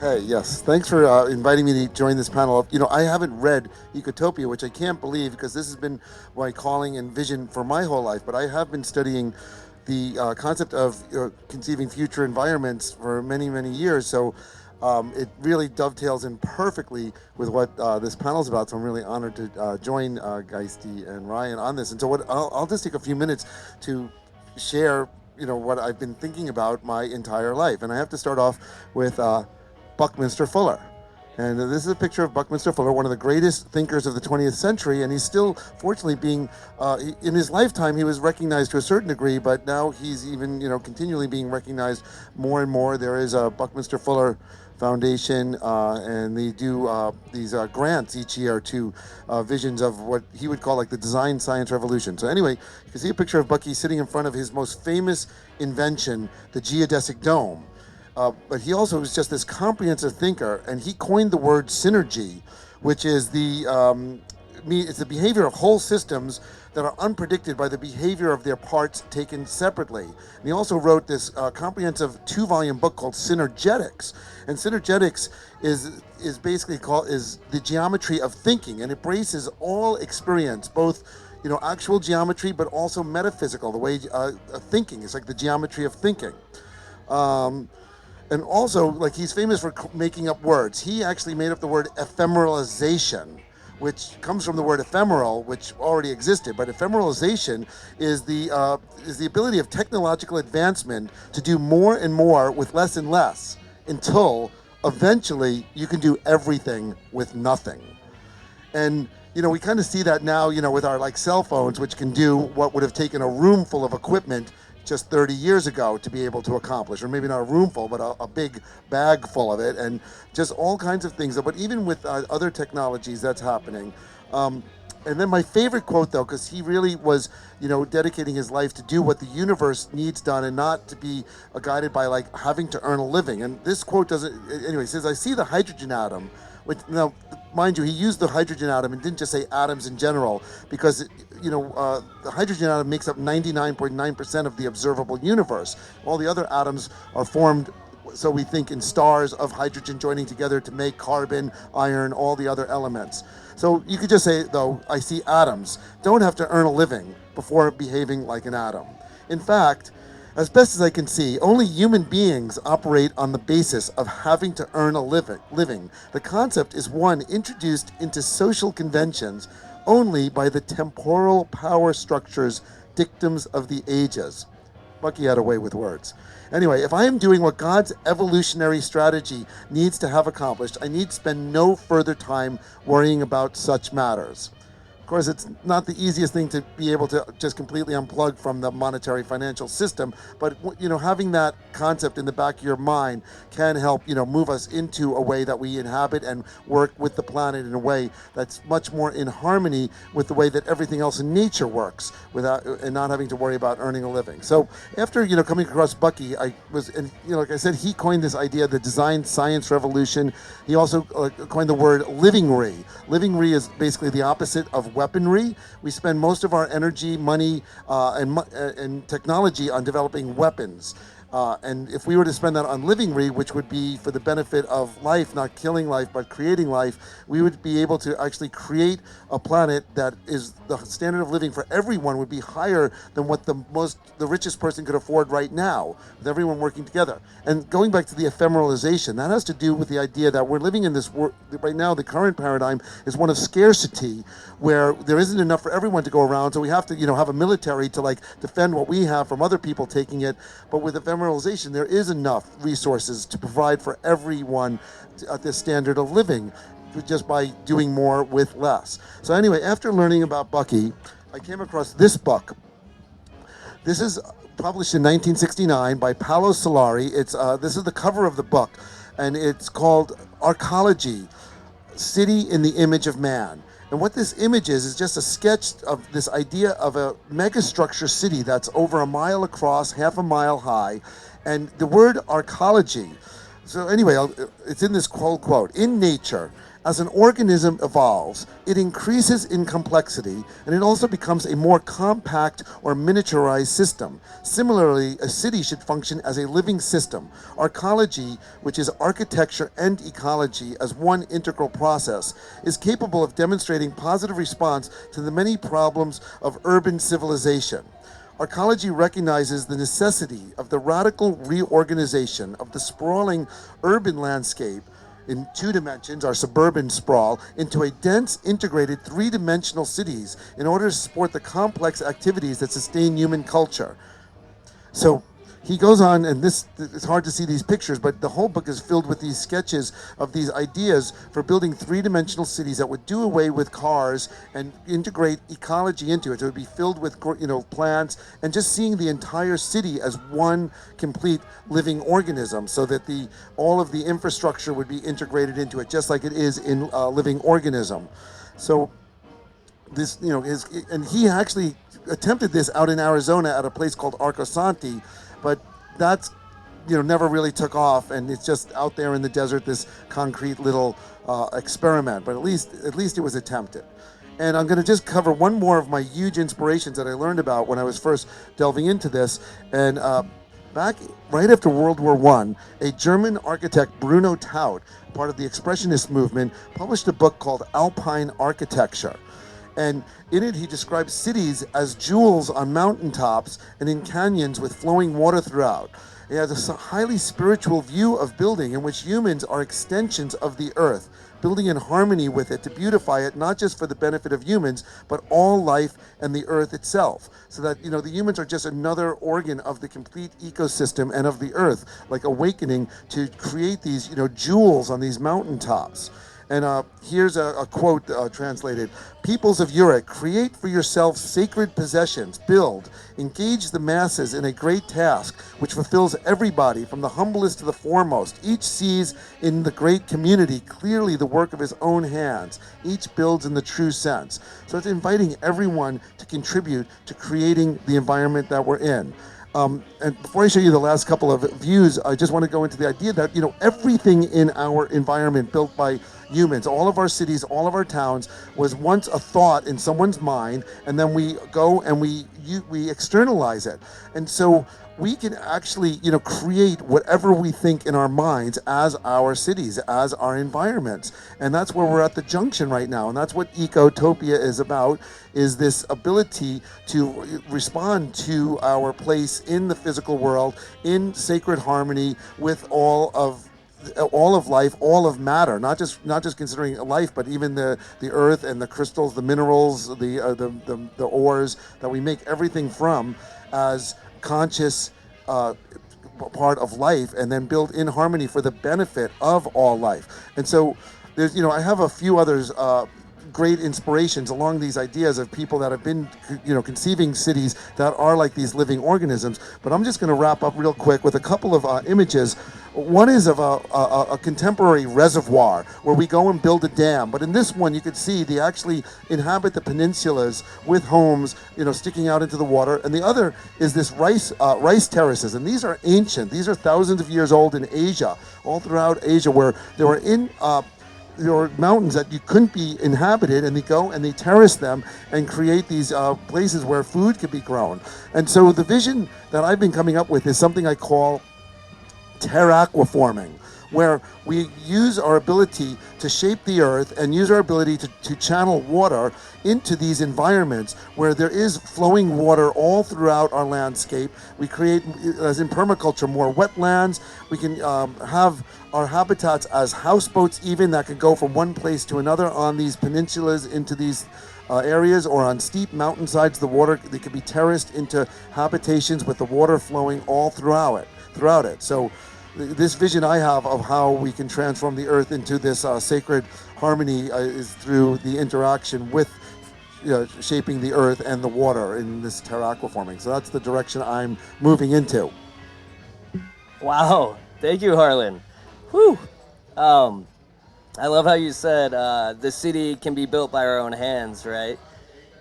Hey, yes. Thanks for inviting me to join this panel. You know, I haven't read Ecotopia, which I can't believe because this has been my calling and vision for my whole life. But I have been studying the concept of conceiving future environments for many, many years. So it really dovetails in perfectly with what this panel is about. So I'm really honored to join Geisty and Ryan on this. And so I'll just take a few minutes to share, what I've been thinking about my entire life. And I have to start off with Buckminster Fuller. And this is a picture of Buckminster Fuller, one of the greatest thinkers of the 20th century, and he's still, fortunately, in his lifetime, he was recognized to a certain degree, but now he's even, continually being recognized more and more. There is a Buckminster Fuller Foundation, and they do these grants each year to visions of what he would call like the design science revolution. So anyway, you can see a picture of Bucky sitting in front of his most famous invention, the geodesic dome. But he also was just this comprehensive thinker, and he coined the word synergy, which is it's the behavior of whole systems that are unpredicted by the behavior of their parts taken separately. And he also wrote this comprehensive two-volume book called Synergetics. And Synergetics is basically is the geometry of thinking, and it braces all experience, both actual geometry, but also metaphysical, the way thinking is like the geometry of thinking. Um, and also, like, he's famous for making up words. He actually made up the word ephemeralization, which comes from the word ephemeral, which already existed. But ephemeralization is the ability of technological advancement to do more and more with less and less until eventually you can do everything with nothing. And we kind of see that now, with our like cell phones, which can do what would have taken a room full of equipment just 30 years ago to be able to accomplish, or maybe not a room full, but a big bag full of it, and just all kinds of things. But even with other technologies, that's happening. And then my favorite quote, though, because he really was, dedicating his life to do what the universe needs done and not to be guided by like having to earn a living. And this quote doesn't, anyway, says, "I see the hydrogen atom," which now, mind you, he used the hydrogen atom and didn't just say atoms in general, because the hydrogen atom makes up 99.9% of the observable universe. All the other atoms are formed, so we think, in stars of hydrogen joining together to make carbon, iron, all the other elements. So you could just say, though, "I see atoms." Don't have to earn a living before behaving like an atom. In fact, as best as I can see, only human beings operate on the basis of having to earn a living. The concept is one introduced into social conventions only by the temporal power structures, dictums of the ages. Bucky had a way with words. Anyway, if I am doing what God's evolutionary strategy needs to have accomplished, I need spend no further time worrying about such matters. Of course, it's not the easiest thing to be able to just completely unplug from the monetary financial system, but having that concept in the back of your mind can help move us into a way that we inhabit and work with the planet in a way that's much more in harmony with the way that everything else in nature works, without and not having to worry about earning a living. So after coming across Bucky, I was, and like I said, he coined this idea, the design science revolution. He also coined the word livingry. Livingry is basically the opposite of weaponry. We spend most of our energy, money, and technology on developing weapons. And if we were to spend that on livingry, which would be for the benefit of life, not killing life, but creating life, we would be able to actually create a planet that is the standard of living for everyone would be higher than what the richest person could afford right now, with everyone working together. And going back to the ephemeralization, that has to do with the idea that we're living in this world right now. The current paradigm is one of scarcity, where there isn't enough for everyone to go around. So we have to, have a military to like defend what we have from other people taking it. But with ephemeralization, there is enough resources to provide for everyone at this standard of living, just by doing more with less. So anyway, after learning about Bucky, I came across this book. This is published in 1969 by Paolo Solari. This is the cover of the book, and it's called Arcology, City in the Image of Man. And what this image is just a sketch of this idea of a megastructure city that's over a mile across, half a mile high. And the word arcology, so anyway, it's in this quote, "In nature, As an organism evolves, it increases in complexity and it also becomes a more compact or miniaturized system. Similarly, a city should function as a living system. Arcology, which is architecture and ecology as one integral process, is capable of demonstrating positive response to the many problems of urban civilization. Arcology recognizes the necessity of the radical reorganization of the sprawling urban landscape in two dimensions, our suburban sprawl, into a dense, integrated, three-dimensional cities in order to support the complex activities that sustain human culture. So he goes on, and this it's hard to see these pictures, but the whole book is filled with these sketches of these ideas for building three-dimensional cities that would do away with cars and integrate ecology into it. So it would be filled with plants and just seeing the entire city as one complete living organism, so that the all of the infrastructure would be integrated into it, just like it is in a living organism. So this, and he actually attempted this out in Arizona at a place called Arcosanti, but that's never really took off, and it's just out there in the desert, this concrete little experiment. But at least it was attempted. And I'm going to just cover one more of my huge inspirations that I learned about when I was first delving into this. And back right after World War I, a German architect, Bruno Taut, part of the Expressionist movement, published a book called Alpine Architecture. And in it, he describes cities as jewels on mountaintops and in canyons with flowing water throughout. He has a highly spiritual view of building in which humans are extensions of the earth, building in harmony with it to beautify it, not just for the benefit of humans, but all life and the earth itself. So that, the humans are just another organ of the complete ecosystem and of the earth, like awakening to create these, jewels on these mountaintops. And here's a quote translated. Peoples of Europe, create for yourselves sacred possessions, build, engage the masses in a great task which fulfills everybody from the humblest to the foremost. Each sees in the great community clearly the work of his own hands. Each builds in the true sense. So it's inviting everyone to contribute to creating the environment that we're in. And before I show you the last couple of views, I just want to go into the idea that, everything in our environment built by humans, all of our cities, all of our towns, was once a thought in someone's mind, and then we go and we externalize it. And so we can actually, create whatever we think in our minds as our cities, as our environments. And that's where we're at the junction right now. And that's what Ecotopia is about, is this ability to respond to our place in the physical world in sacred harmony with all of life, all of matter, not just considering life, but even the earth and the crystals, the minerals, the ores that we make everything from, as conscious part of life, and then build in harmony for the benefit of all life. And so there's, I have a few others great inspirations along these ideas of people that have been, conceiving cities that are like these living organisms. But I'm just going to wrap up real quick with a couple of images. One is of a contemporary reservoir where we go and build a dam. But in this one, you could see they actually inhabit the peninsulas with homes, sticking out into the water. And the other is this rice terraces. And these are ancient. These are thousands of years old in Asia, all throughout Asia, where there were mountains that you couldn't be inhabited, and they go and they terrace them and create these places where food could be grown. And so the vision that I've been coming up with is something I call terraquaforming, where we use our ability to shape the earth and use our ability to channel water into these environments where there is flowing water all throughout our landscape. We create, as in permaculture, more wetlands. We can have our habitats as houseboats even that can go from one place to another on these peninsulas into these areas, or on steep mountainsides. The water, they could be terraced into habitations with the water flowing all throughout it. So this vision I have of how we can transform the earth into this sacred harmony is through the interaction with shaping the earth and the water in this terraquaforming. So that's the direction I'm moving into. Wow, thank you, Harlan. Whew. I love how you said the city can be built by our own hands, right?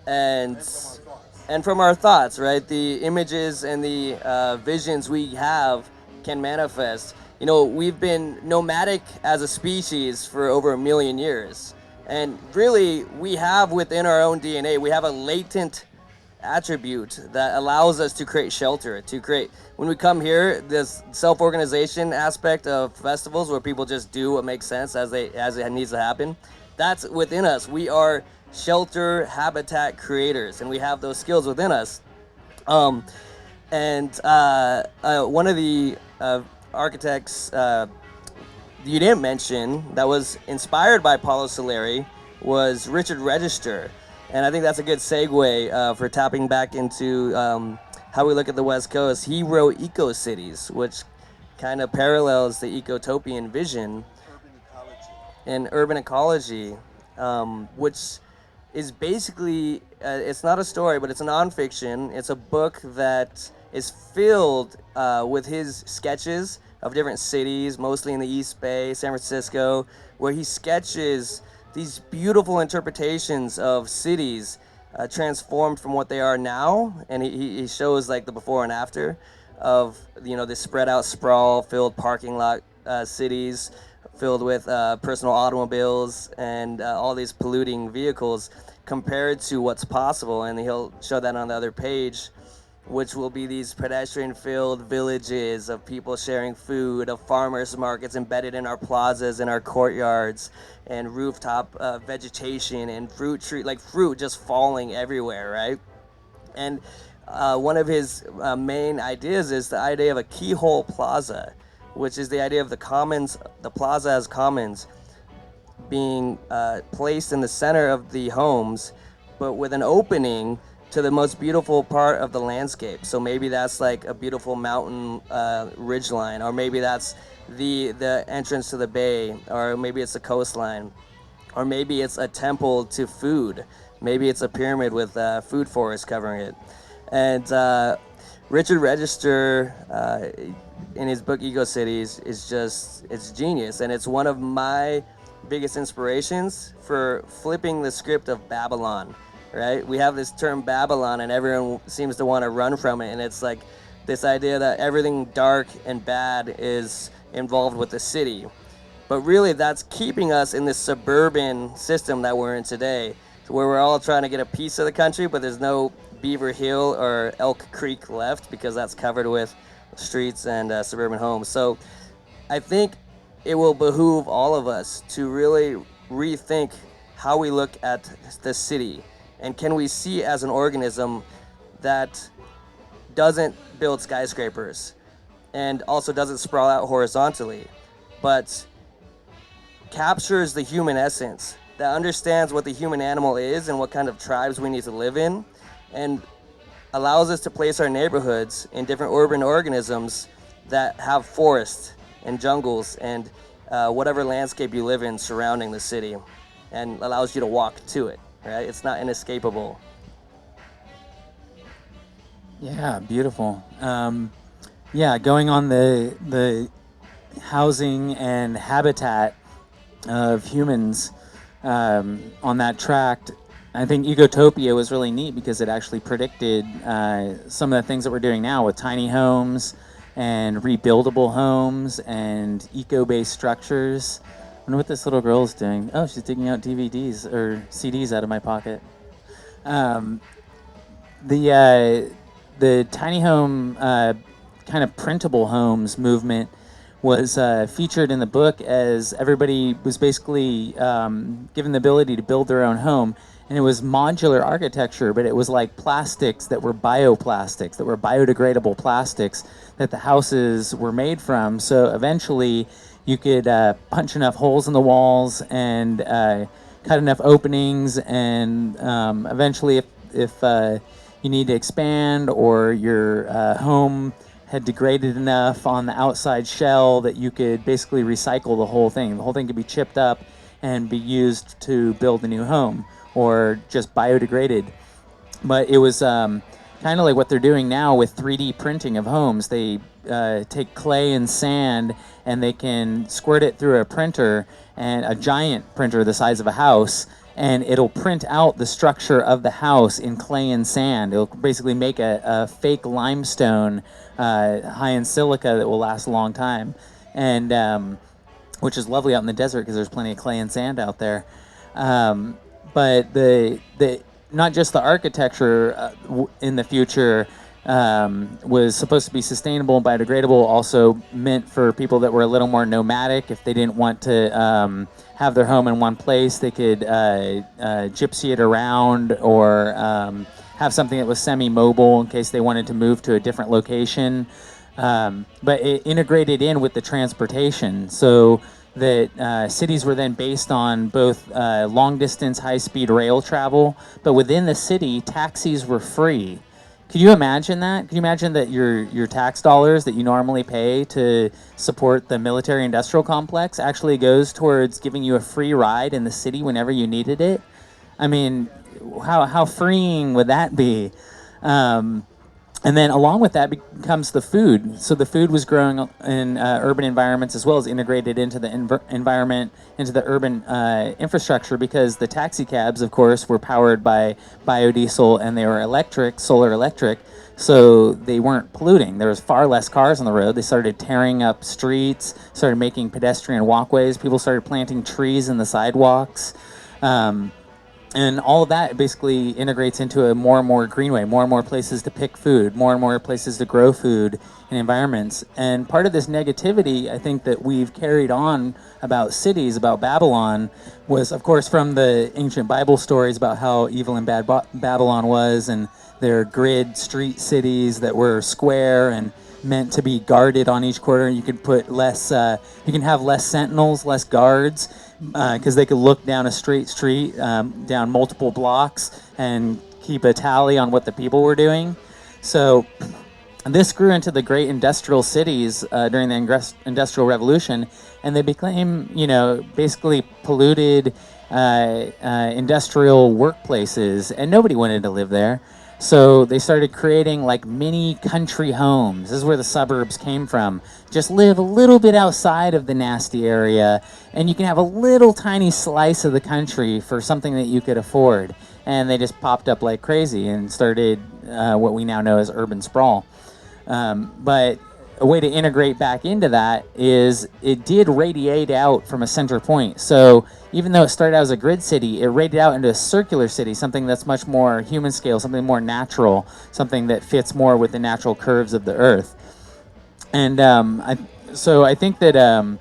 And from our thoughts, right? The images and the visions we have can manifest. we've been nomadic as a species for over 1 million years. And really, we have within our own DNA, we have a latent attribute that allows us to create shelter, to create, when we come here, this self-organization aspect of festivals where people just do what makes sense as it needs to happen. That's within us. We are shelter habitat creators, and we have those skills within us. Um, and one of the architects you didn't mention that was inspired by Paulo Soleri was Richard Register. And I think that's a good segue for tapping back into how we look at the West Coast. He wrote Eco Cities, which kind of parallels the Ecotopian vision in urban ecology, which is basically, it's not a story, but it's a nonfiction. It's a book that is filled with his sketches of different cities, mostly in the East Bay, San Francisco, where he sketches these beautiful interpretations of cities transformed from what they are now, and he shows like the before and after of this spread out sprawl filled parking lot cities filled with personal automobiles and all these polluting vehicles compared to what's possible, and he'll show that on the other page, which will be these pedestrian-filled villages of people sharing food, of farmers markets embedded in our plazas and our courtyards, and rooftop vegetation and fruit just falling everywhere, right? And one of his main ideas is the idea of a keyhole plaza, which is the idea of the commons, the plaza as commons, being placed in the center of the homes, but with an opening to the most beautiful part of the landscape. So maybe that's like a beautiful mountain ridgeline, or maybe that's the entrance to the bay, or maybe it's the coastline, or maybe it's a temple to food. Maybe it's a pyramid with food forest covering it. And Richard Register, in his book Eco Cities, it's genius, and it's one of my biggest inspirations for flipping the script of Babylon. Right? We have this term Babylon, and everyone seems to want to run from it. And it's like this idea that everything dark and bad is involved with the city. But really, that's keeping us in this suburban system that we're in today, where we're all trying to get a piece of the country, but there's no Beaver Hill or Elk Creek left because that's covered with streets and suburban homes. So I think it will behoove all of us to really rethink how we look at the city. And can we see as an organism that doesn't build skyscrapers and also doesn't sprawl out horizontally, but captures the human essence, that understands what the human animal is and what kind of tribes we need to live in, and allows us to place our neighborhoods in different urban organisms that have forests and jungles and whatever landscape you live in surrounding the city, and allows you to walk to it. Right? It's not inescapable. Yeah, beautiful. Yeah, going on the housing and habitat of humans on that tract, I think Ecotopia was really neat because it actually predicted some of the things that we're doing now with tiny homes and rebuildable homes and eco-based structures. I wonder what this little girl is doing. Oh, she's digging out DVDs or CDs out of my pocket. The tiny home kind of printable homes movement was featured in the book as everybody was basically given the ability to build their own home. And it was modular architecture, but it was like plastics that were bioplastics, that were biodegradable plastics that the houses were made from. So eventually you could punch enough holes in the walls and cut enough openings, and eventually if you need to expand or your home had degraded enough on the outside shell that you could basically recycle the whole thing. The whole thing could be chipped up and be used to build a new home, or just biodegraded. But it was kind of like what they're doing now with 3D printing of homes. They take clay and sand and they can squirt it through a printer, and a giant printer the size of a house, and it'll print out the structure of the house in clay and sand. It'll basically make a fake limestone high in silica that will last a long time. and which is lovely out in the desert because there's plenty of clay and sand out there. But the not just the architecture in the future was supposed to be sustainable and biodegradable, also meant for people that were a little more nomadic. If they didn't want to have their home in one place, they could gypsy it around, or have something that was semi-mobile in case they wanted to move to a different location. But it integrated in with the transportation, so that cities were then based on both long-distance, high-speed rail travel, but within the city, taxis were free. Could you imagine that? Could you imagine that your tax dollars that you normally pay to support the military-industrial complex actually goes towards giving you a free ride in the city whenever you needed it? I mean, how freeing would that be? And then along with that comes the food. So the food was growing in urban environments as well as integrated into the environment, into the urban infrastructure, because the taxi cabs, of course, were powered by biodiesel and they were electric, solar electric. So they weren't polluting. There was far less cars on the road. They started tearing up streets, started making pedestrian walkways. People started planting trees in the sidewalks. And all of that basically integrates into a more and more greenway, more and more places to pick food, more and more places to grow food in environments. And part of this negativity, I think, that we've carried on about cities, about Babylon, was, of course, from the ancient Bible stories about how evil and bad Babylon was, and their grid street cities that were square and meant to be guarded on each corner. You could put less, you can have less sentinels, less guards, because they could look down a straight street, down multiple blocks, and keep a tally on what the people were doing. So this grew into the great industrial cities during the Industrial Revolution, and they became, basically polluted industrial workplaces, and nobody wanted to live there. So they started creating like mini country homes. This is where the suburbs came from. Just live a little bit outside of the nasty area, and you can have a little tiny slice of the country for something that you could afford. And they just popped up like crazy and started what we now know as urban sprawl. But a way to integrate back into that is it did radiate out from a center point. So even though it started out as a grid city, it radiated out into a circular city, something that's much more human scale, something more natural, something that fits more with the natural curves of the earth. And I think that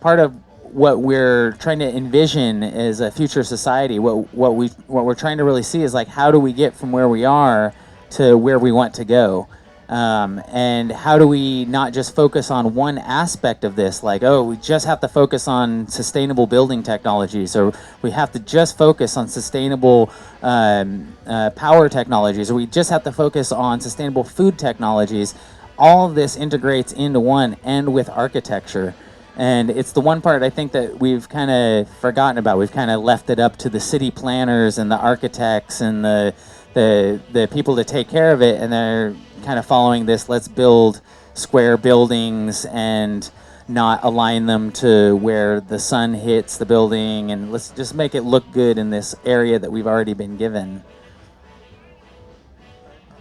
part of what we're trying to envision as a future society, what we're trying to really see is like, how do we get from where we are to where we want to go? And how do we not just focus on one aspect of this, like, oh, we just have to focus on sustainable building technologies, or we have to just focus on sustainable power technologies, or we just have to focus on sustainable food technologies. All of this integrates into one, and with architecture. And it's the one part I think that we've kind of forgotten about. We've kind of left it up to the city planners and the architects and the people to take care of it, and they're kind of following this, let's build square buildings and not align them to where the sun hits the building, and let's just make it look good in this area that we've already been given.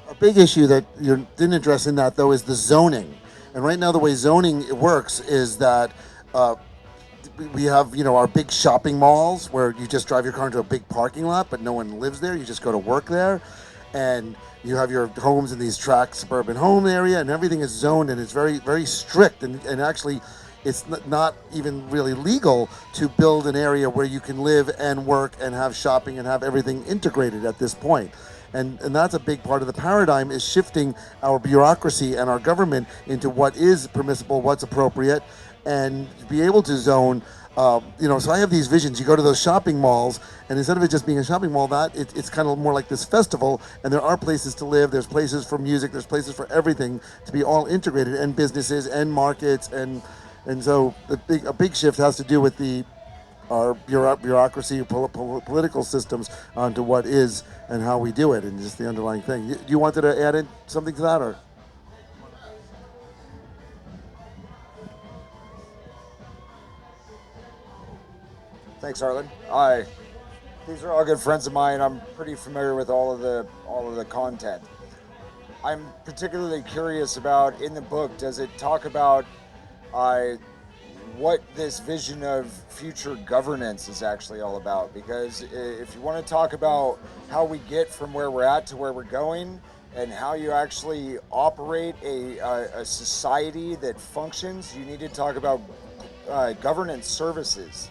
A big issue that you didn't address in that, though, is the zoning. And right now, the way zoning works is that we have, our big shopping malls where you just drive your car into a big parking lot, but no one lives there. You just go to work there, and you have your homes in these tract suburban home area, and everything is zoned, and it's very, very strict. And actually, it's not even really legal to build an area where you can live and work and have shopping and have everything integrated at this point. And that's a big part of the paradigm, is shifting our bureaucracy and our government into what is permissible, what's appropriate, and be able to zone. So I have these visions. You go to those shopping malls, and instead of it just being a shopping mall, it's kind of more like this festival, and there are places to live, there's places for music, there's places for everything to be all integrated, and businesses and markets, and so a big shift has to do with our bureaucracy, political systems onto what is and how we do it, and just the underlying thing. You wanted to add in something to that, or? Thanks, Arlen. These are all good friends of mine. I'm pretty familiar with all of the content. I'm particularly curious about, in the book, does it talk about what this vision of future governance is actually all about. Because if you want to talk about how we get from where we're at to where we're going, and how you actually operate a society that functions, you need to talk about governance services.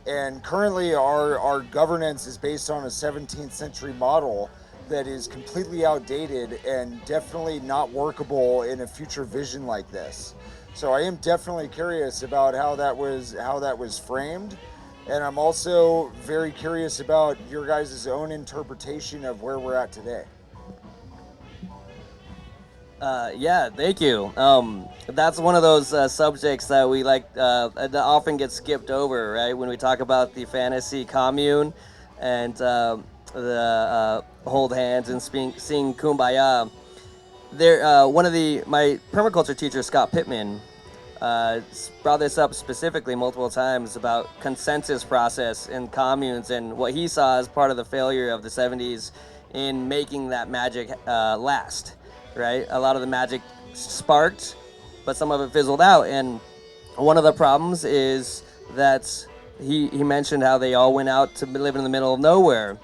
And currently, our governance is based on a 17th century model that is completely outdated and definitely not workable in a future vision like this. So I am definitely curious about how that was framed, and I'm also very curious about your guys' own interpretation of where we're at today. Yeah, thank you. That's one of those subjects that we like that often gets skipped over, right? When we talk about the fantasy commune and the hold hands and sing "Kumbaya." There, one of the my permaculture teacher, Scott Pittman, brought this up specifically multiple times about consensus process in communes and what he saw as part of the failure of the 70s in making that magic last, right? A lot of the magic sparked, but some of it fizzled out. And one of the problems is that he mentioned how they all went out to live in the middle of nowhere.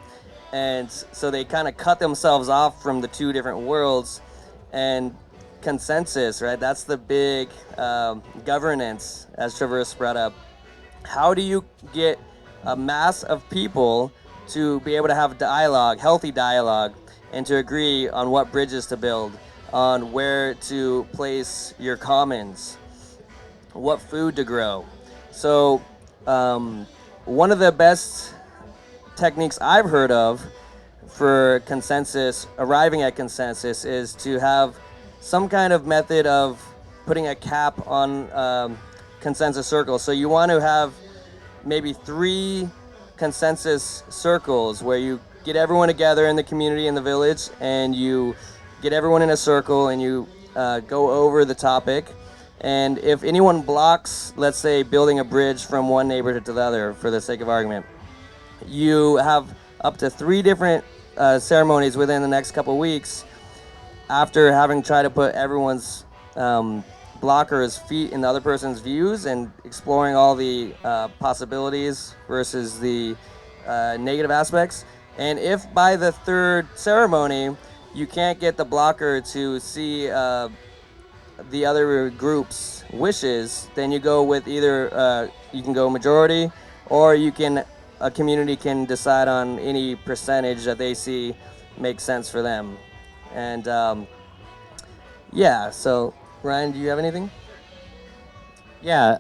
And so they kind of cut themselves off from the two different worlds. And consensus, right? That's the big governance, as Traverse brought up. How do you get a mass of people to be able to have dialogue, healthy dialogue, and to agree on what bridges to build, on where to place your commons, what food to grow? So, one of the best techniques I've heard of for consensus, arriving at consensus, is to have some kind of method of putting a cap on consensus circles. So you want to have maybe 3 consensus circles where you get everyone together in the community, in the village, and you get everyone in a circle and you go over the topic. And if anyone blocks, let's say, building a bridge from one neighborhood to the other, for the sake of argument, you have up to 3 different ceremonies within the next couple weeks after having tried to put everyone's blockers' feet in the other person's views and exploring all the possibilities versus the negative aspects. And if by the 3rd ceremony you can't get the blocker to see the other group's wishes, then you go with either you can go majority, or you can a community can decide on any percentage that they see makes sense for them. And yeah, so Ryan, do you have anything? Yeah,